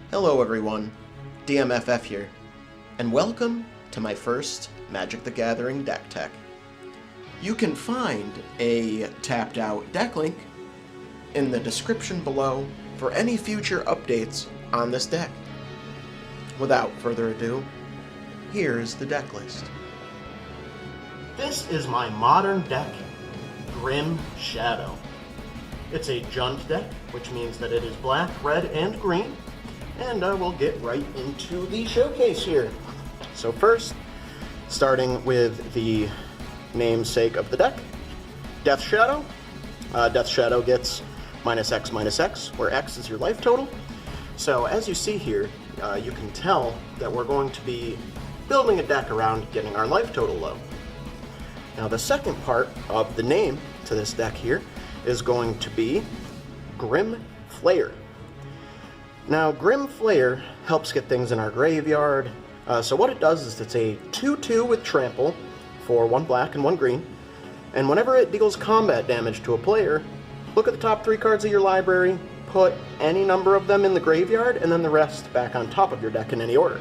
Hello everyone, DMFF here, and welcome to my first Magic the Gathering deck tech. You can find a tapped out deck link in the description below for any future updates on this deck. Without further ado, here's the deck list. This is my modern deck, Grim Shadow. It's a Jund deck, which means that it is black, red, and green. And we'll get right into the showcase here. So first, starting with the namesake of the deck, Death Shadow. Death Shadow gets -X/-X, where X is your life total. So as you see here, you can tell that we're going to be building a deck around getting our life total low. Now the second part of the name to this deck here is going to be Grim Flayer. Now, Grim Flayer helps get things in our graveyard. So what it does is it's a 2/2 with trample for 1 black and 1 green. And whenever it deals combat damage to a player, look at the top 3 cards of your library, put any number of them in the graveyard, and then the rest back on top of your deck in any order.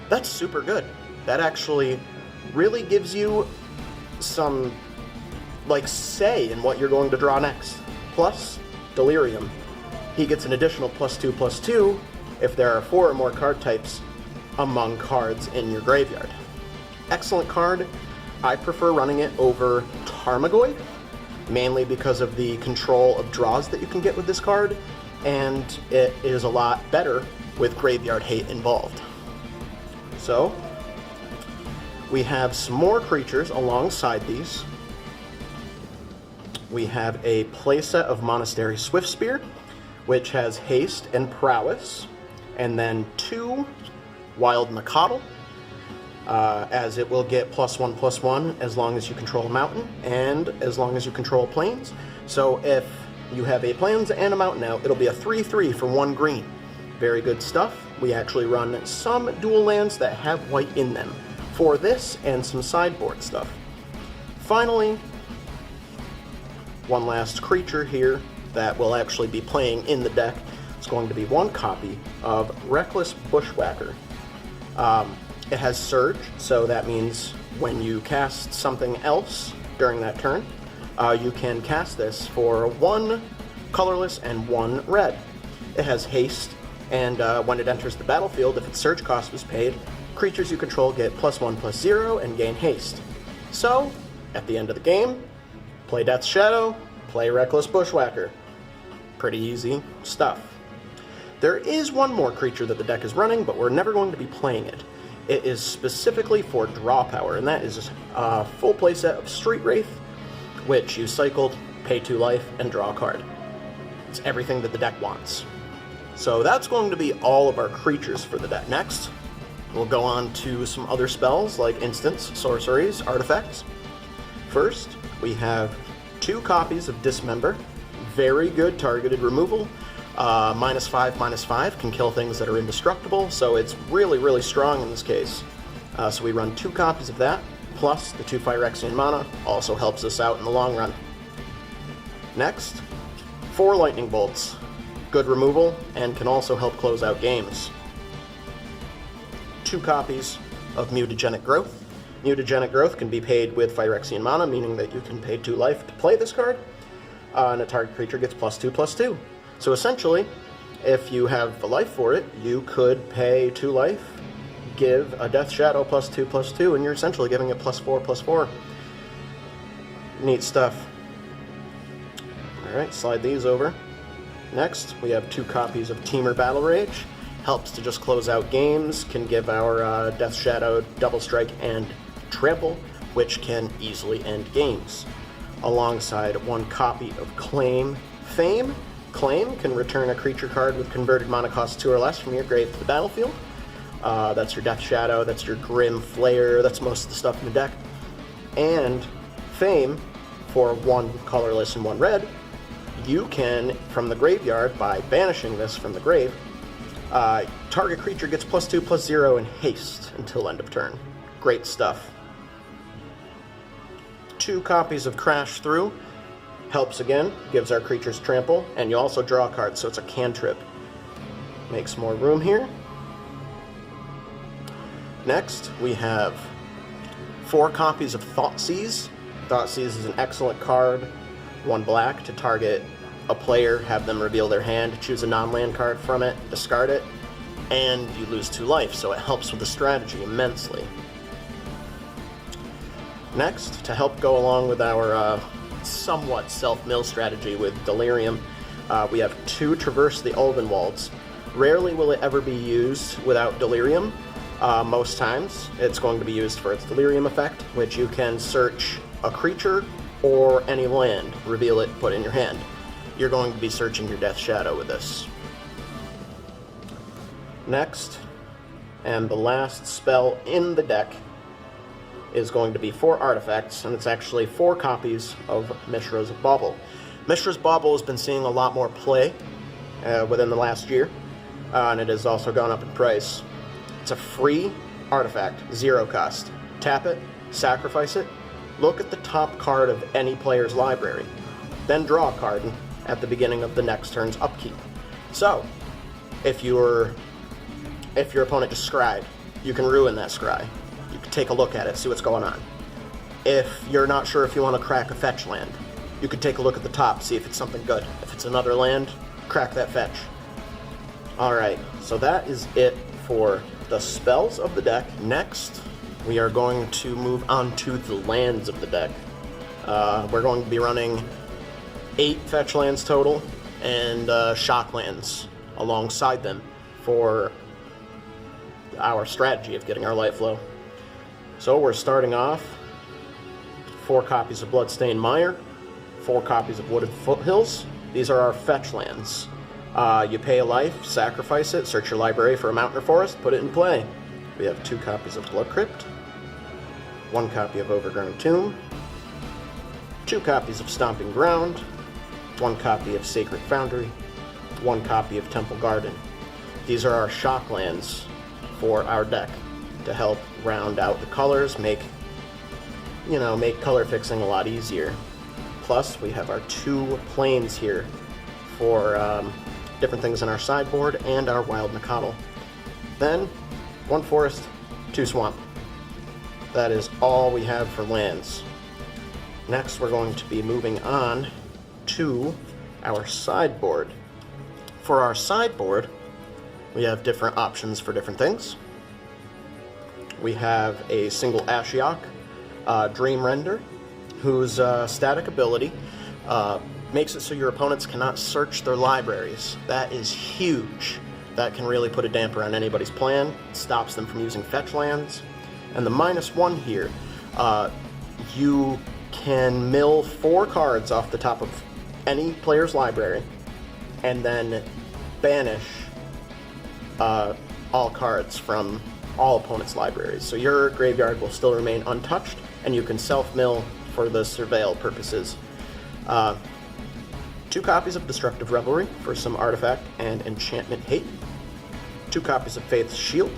That's super good. That actually really gives you some, say in what you're going to draw next. Plus, Delirium. He gets an additional +2/+2 if there are 4 or more card types among cards in your graveyard. Excellent card. I prefer running it over Tarmogoyf, mainly because of the control of draws that you can get with this card, and it is a lot better with Graveyard Hate involved. So, we have some more creatures alongside these. We have a playset of Monastery Swiftspear, which has haste and prowess, and then 2 Wild Macaddle, as it will get +1/+1 as long as you control a mountain and as long as you control plains. So if you have a plains and a mountain out, it'll be a 3/3 for 1 green. Very good stuff. We actually run some dual lands that have white in them for this and some sideboard stuff. Finally, one last creature here that will actually be playing in the deck. It's going to be 1 copy of Reckless Bushwhacker. It has Surge, so that means when you cast something else during that turn, you can cast this for 1 colorless and 1 red. It has Haste, and when it enters the battlefield, if its Surge cost was paid, creatures you control get +1/+0 and gain Haste. So, at the end of the game, play Death Shadow, play Reckless Bushwhacker. Pretty easy stuff. There is one more creature that the deck is running, but we're never going to be playing it. It is specifically for draw power, and that is a full playset of Street Wraith, which you cycled, pay 2 life, and draw a card. It's everything that the deck wants. So that's going to be all of our creatures for the deck. Next, we'll go on to some other spells like instants, sorceries, artifacts. First, we have 2 copies of Dismember. Very good targeted removal. -5/-5 can kill things that are indestructible, so it's really, really strong in this case. So we run 2 copies of that, plus the 2 Phyrexian mana also helps us out in the long run. Next, 4 Lightning Bolts. Good removal, and can also help close out games. 2 copies of Mutagenic Growth. Mutagenic Growth can be paid with Phyrexian mana, meaning that you can pay 2 life to play this card, and a target creature gets +2/+2. So essentially, if you have the life for it, you could pay 2 life, give a Death Shadow +2/+2, and you're essentially giving it +4/+4. Neat stuff. Alright, slide these over. Next, we have 2 copies of Temur Battle Rage. Helps to just close out games, can give our Death Shadow Double Strike and Trample, which can easily end games. Alongside 1 copy of Claim Fame. Claim can return a creature card with converted mana cost 2 or less from your grave to the battlefield. That's your Death Shadow, that's your Grim Flayer, that's most of the stuff in the deck. And Fame, for 1 colorless and 1 red, you can, from the graveyard, by banishing this from the grave, target creature gets +2/+0 and haste until end of turn. Great stuff. 2 copies of Crash Through. Helps again, gives our creatures trample, and you also draw a card, so it's a cantrip. make some more room here. Next, we have 4 copies of Thoughtseize. Thoughtseize is an excellent card, 1 black, to target a player, have them reveal their hand, choose a non-land card from it, discard it, and you lose 2 life, so it helps with the strategy immensely. Next, to help go along with our somewhat self-mill strategy with Delirium, we have 2 Traverse the Ulvenwalds. Rarely will it ever be used without Delirium. Most times, it's going to be used for its Delirium effect, which you can search a creature or any land, reveal it, put it in your hand. You're going to be searching your Death Shadow with this. Next, and the last spell in the deck, is going to be 4 artifacts, and it's actually 4 copies of Mishra's Bauble. Mishra's Bauble has been seeing a lot more play within the last year, and it has also gone up in price. It's a free artifact, 0 cost. Tap it, sacrifice it, look at the top card of any player's library, then draw a card at the beginning of the next turn's upkeep. So, if your opponent just scryed, you can ruin that scry. You can take a look at it, see what's going on. If you're not sure if you want to crack a fetch land, you can take a look at the top, see if it's something good. If it's another land, crack that fetch. Alright, so that is it for the spells of the deck. Next, we are going to move on to the lands of the deck. We're going to be running 8 fetch lands total, and shock lands alongside them for our strategy of getting our light flow. So we're starting off 4 copies of Bloodstained Mire, 4 copies of Wooded Foothills. These are our fetch lands. You pay a life, sacrifice it, search your library for a mountain or forest, put it in play. We have 2 copies of Blood Crypt, 1 copy of Overgrown Tomb, 2 copies of Stomping Ground, 1 copy of Sacred Foundry, 1 copy of Temple Garden. These are our shock lands for our deck to help round out the colors, make color fixing a lot easier. Plus, we have our 2 plains here for different things in our sideboard and our Wild Nacatl. Then, 1 forest, 2 swamp. That is all we have for lands. Next, we're going to be moving on to our sideboard. For our sideboard, we have different options for different things. We have a single Ashiok, Dream Render, whose static ability makes it so your opponents cannot search their libraries. That is huge. That can really put a damper on anybody's plan. It stops them from using fetch lands. And the -1 here, you can mill 4 cards off the top of any player's library, and then banish all cards from all opponents' libraries. So your graveyard will still remain untouched, and you can self-mill for the surveil purposes. 2 copies of Destructive Revelry for some artifact and enchantment hate. 2 copies of Faith's Shield,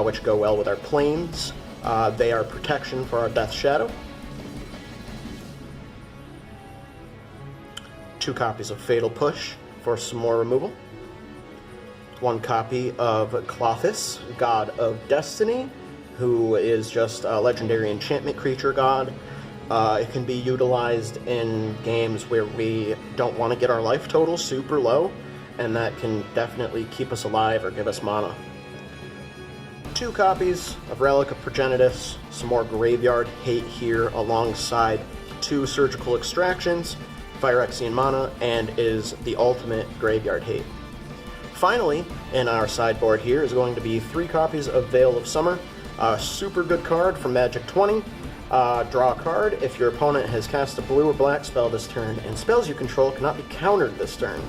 which go well with our plains. They are protection for our Death Shadow. 2 copies of Fatal Push for some more removal. 1 copy of Clothis, God of Destiny, who is just a legendary enchantment creature god. It can be utilized in games where we don't want to get our life total super low, and that can definitely keep us alive or give us mana. 2 copies of Relic of Progenitus, some more graveyard hate here alongside 2 surgical extractions, Phyrexian mana, and is the ultimate graveyard hate. Finally, in our sideboard here is going to be 3 copies of Veil of Summer, a super good card from Magic 20. Draw a card if your opponent has cast a blue or black spell this turn, and spells you control cannot be countered this turn.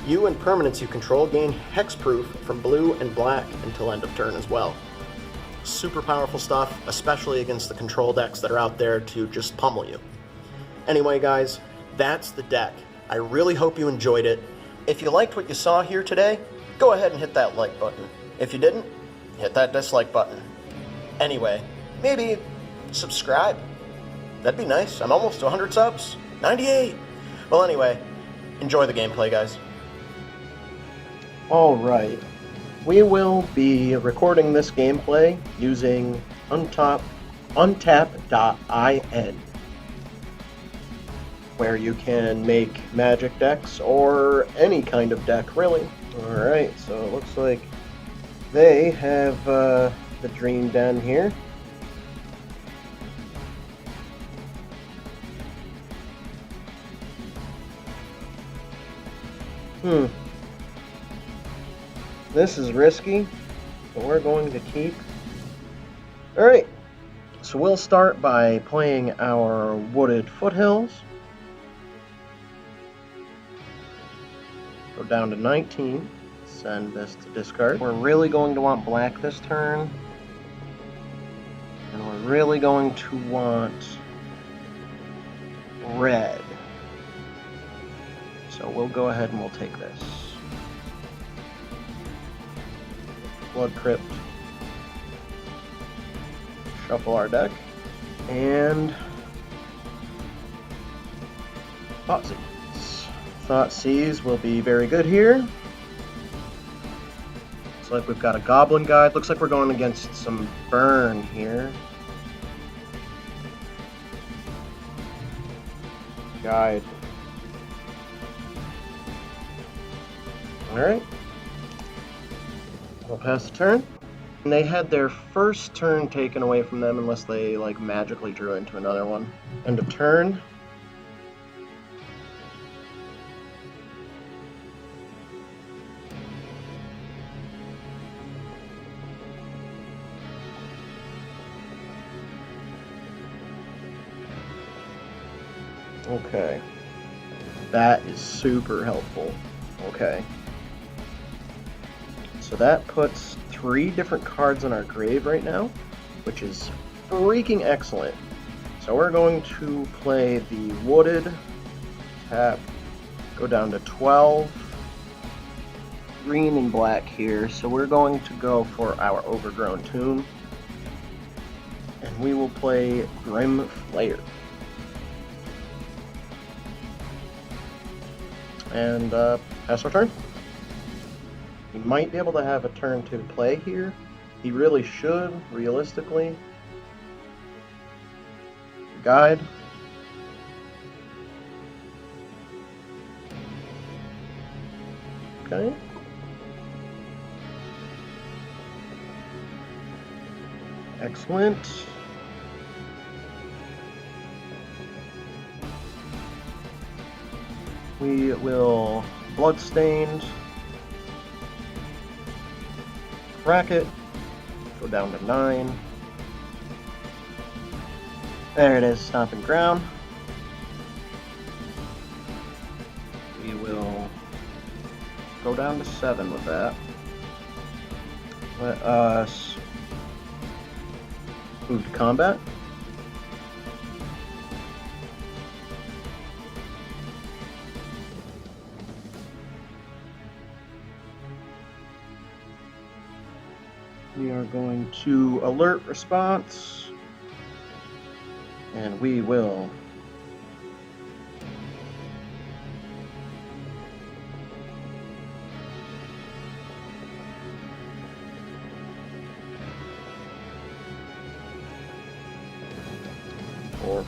You and permanents you control gain hexproof from blue and black until end of turn as well. Super powerful stuff, especially against the control decks that are out there to just pummel you. Anyway, guys, that's the deck. I really hope you enjoyed it. If you liked what you saw here today, go ahead and hit that like button. If you didn't, hit that dislike button. Anyway, maybe subscribe. That'd be nice. I'm almost to 100 subs. 98! Well, anyway, enjoy the gameplay, guys. Alright, we will be recording this gameplay using untap.in, where you can make magic decks or any kind of deck, really. Alright, so it looks like they have the Dream Den here. This is risky, but we're going to keep. Alright, so we'll start by playing our Wooded Foothills. Go down to 19. Send this to discard. We're really going to want black this turn. And we're really going to want red. So we'll go ahead and we'll take this. Blood Crypt. Shuffle our deck. And Thoughtseize. Thoughtseize will be very good here. Looks like we've got a Goblin Guide. Looks like we're going against some burn here. Guide. Alright. We'll pass the turn. And they had their first turn taken away from them unless they like magically drew into another one. End of turn. Okay. That is super helpful. Okay. So that puts 3 different cards in our grave right now, which is freaking excellent. So we're going to play the Wooded, tap, go down to 12, green and black here. So we're going to go for our Overgrown Tomb, and we will play Grim Flayer. And pass our turn. He might be able to have a turn to play here. He really should, realistically. Guide. Okay. Excellent. We will Bloodstained, Bracket, go down to 9. There it is, Stomping Ground. We will go down to 7 with that. Let us move to combat. We are going to alert response, and we will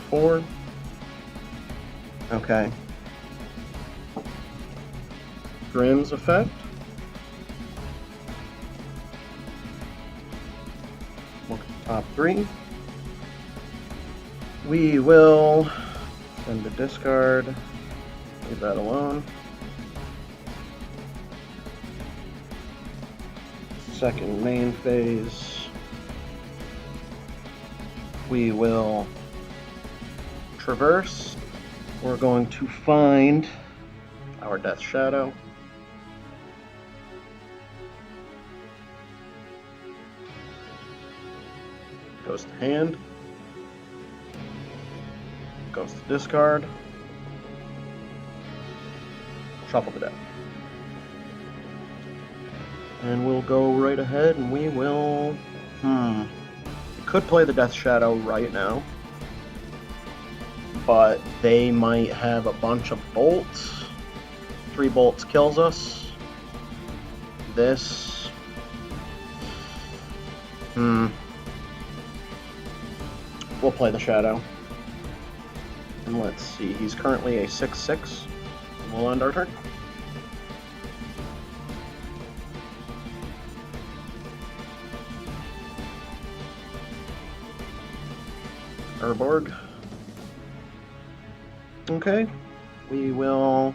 four. Okay. Grim's effect. Look at the top 3. We will send a discard. Leave that alone. Second main phase. We will traverse. We're going to find our Death Shadow. Goes to hand. Goes to discard. Shuffle the deck. And we'll go right ahead and we will... We could play the Death Shadow right now, but they might have a bunch of bolts. 3 bolts kills us. This We'll play the Shadow. And let's see, he's currently a 6/6. We'll end our turn. Sideboard. Okay, we will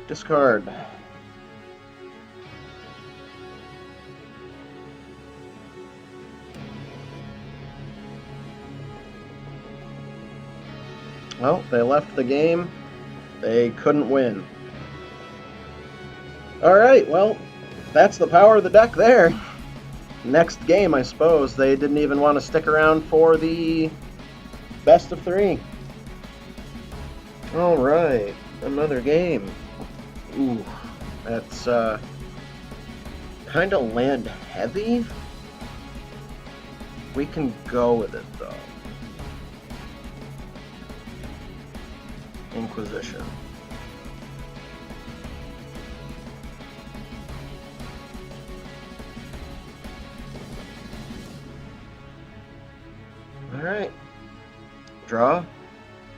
discard. Well, they left the game. They couldn't win. Alright, well, that's the power of the deck there. Next game, I suppose. They didn't even want to stick around for the best of 3. Alright, another game. Ooh, that's kind of land heavy. We can go with it, though. Inquisition. Alright. Draw.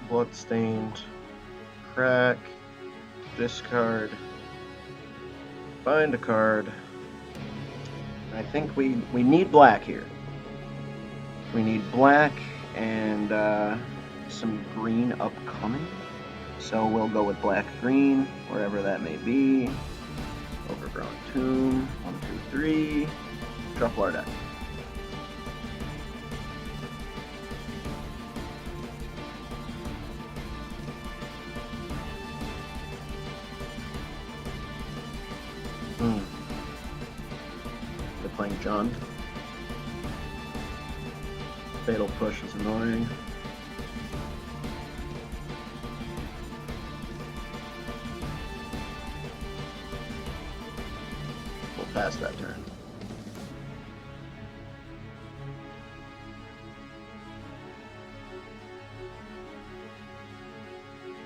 Bloodstained. Crack. Discard. Find a card. I think we need black here. We need black and some green upcoming. So we'll go with black-green, wherever that may be. Overgrown Tomb. 1, 2, 3. Shuffle our deck. They're playing John. Fatal Push is annoying. We'll pass that turn.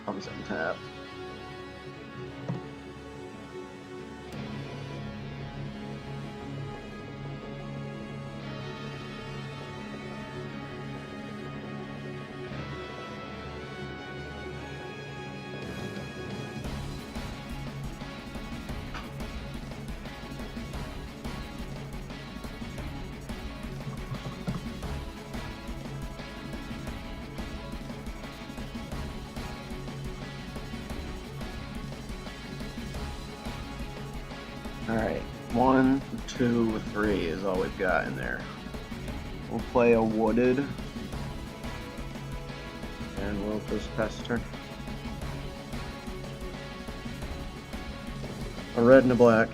Comes untapped. Alright, 1, 2, 3 is all we've got in there. We'll play a wooded, and we'll just pass the turn. A red and a black.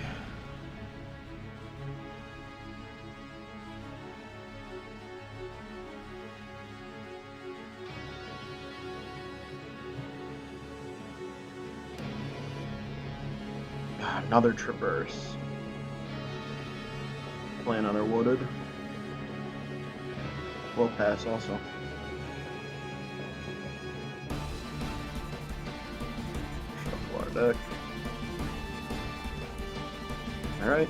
Another traverse. Play another wooded. We'll pass also. Shuffle our deck. Alright.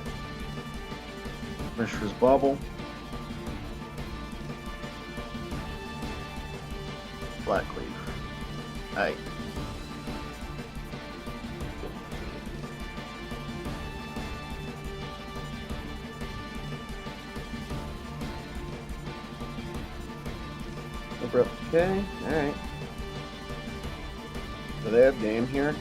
Mishra's Bauble. Blackleaf. Aye. Okay, alright. Do they have game here?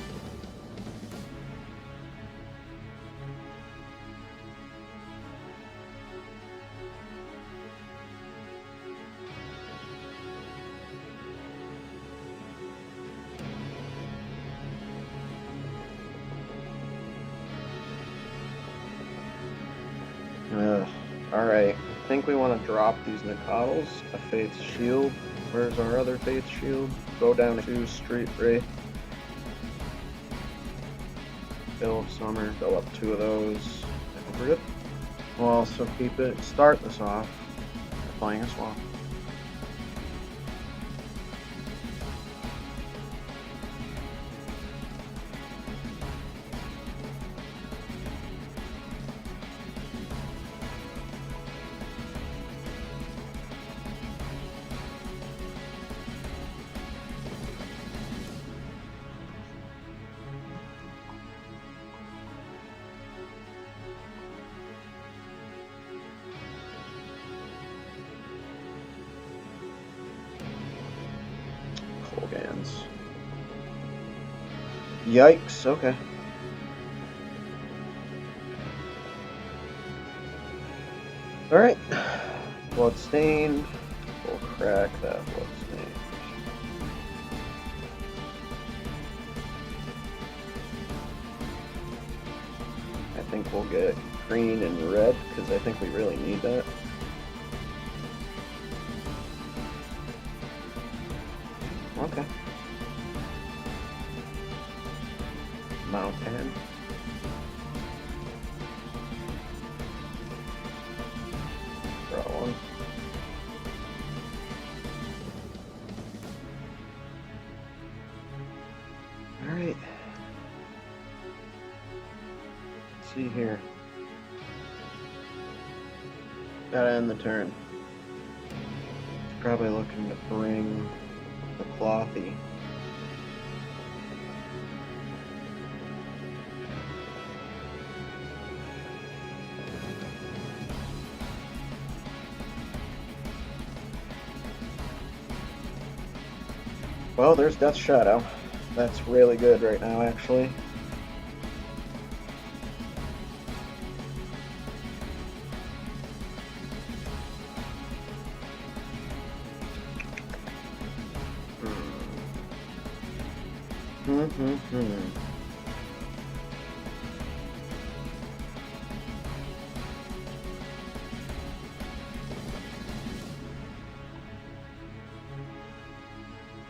Alright, I think we want to drop these Nicodles. A Faith's Shield. Where's our other Faith's Shield? Go down to Street Wraith. Bill of Summer. Go up 2 of those. I think we're good. We'll also keep it. Start this off by playing a swamp. lands. Yikes, okay. Alright. Bloodstained. We'll crack that Bloodstained. I think we'll get green and red, because I think we really need that. Okay. Mountain. Draw one. Alright. Let's see here. Gotta end the turn. Probably looking to bring the Clothy. Well, there's Death Shadow. That's really good right now, actually.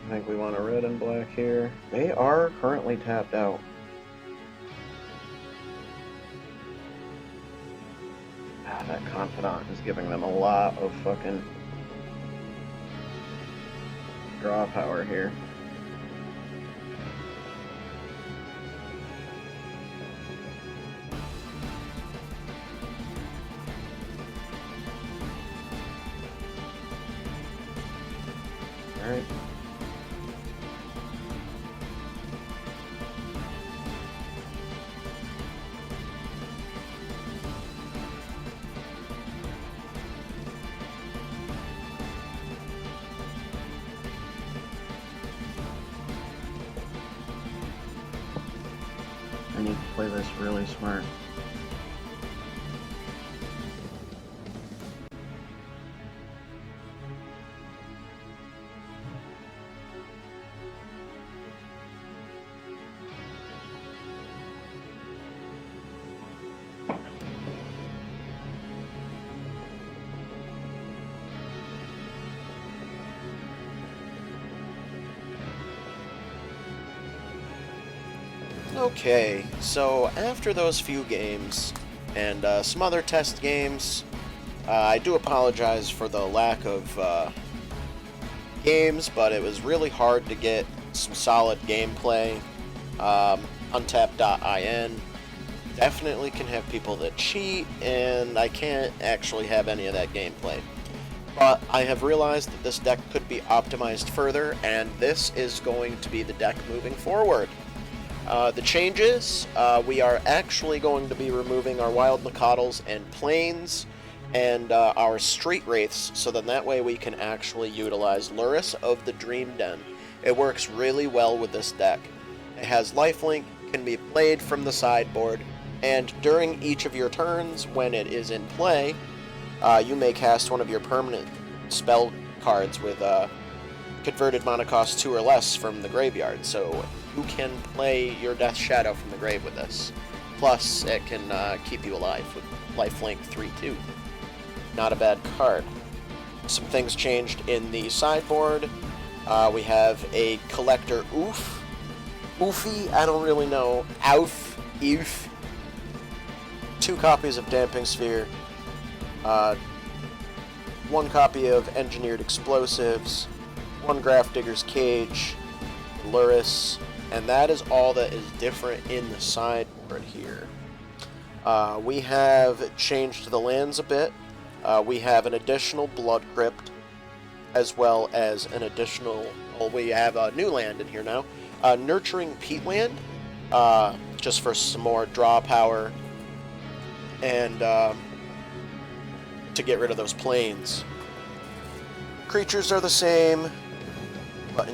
I think we want a red and black here. They are currently tapped out. Ah, that Confidant is giving them a lot of fucking draw power here. Alright. I need to play this really smart. Okay, so after those few games, and some other test games, I do apologize for the lack of games, but it was really hard to get some solid gameplay. Untapped.in definitely can have people that cheat, and I can't actually have any of that gameplay. But I have realized that this deck could be optimized further, and this is going to be the deck moving forward. The changes, we are actually going to be removing our Wild Nacatls and Plains and our Street Wraiths, so then that way we can actually utilize Lurrus of the Dream Den. It works really well with this deck. It has lifelink, can be played from the sideboard, and during each of your turns when it is in play, you may cast one of your permanent spell cards with converted mana cost 2 or less from the graveyard, so you can play your Death Shadow from the grave with this. Plus, it can keep you alive with lifelink 3/2. Not a bad card. Some things changed in the sideboard. We have a Collector Oofy, I don't really know. Oof. 2 copies of Damping Sphere. 1 copy of Engineered Explosives. 1 Grafdigger's Cage. Lurrus. And that is all that is different in the sideboard here. We have changed the lands a bit. We have an additional Blood Crypt, as well as an additional... Well, we have a new land in here now. Nurturing Peatland, just for some more draw power, and to get rid of those plains. Creatures are the same, but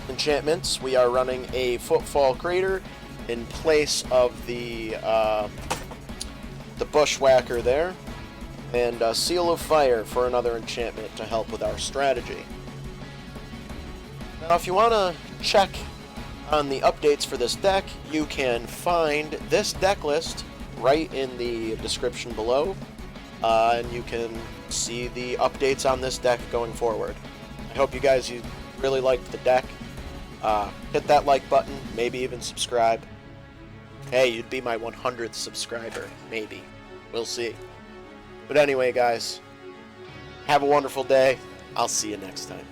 enchantments, we are running a Footfall Crater in place of the Bushwhacker there, and a Seal of Fire for another enchantment to help with our strategy. Now, if you want to check on the updates for this deck, you can find this deck list right in the description below, and you can see the updates on this deck going forward. I hope you guys really liked the deck. Hit that like button, maybe even subscribe. Hey, you'd be my 100th subscriber, maybe. We'll see. But anyway, guys, have a wonderful day. I'll see you next time.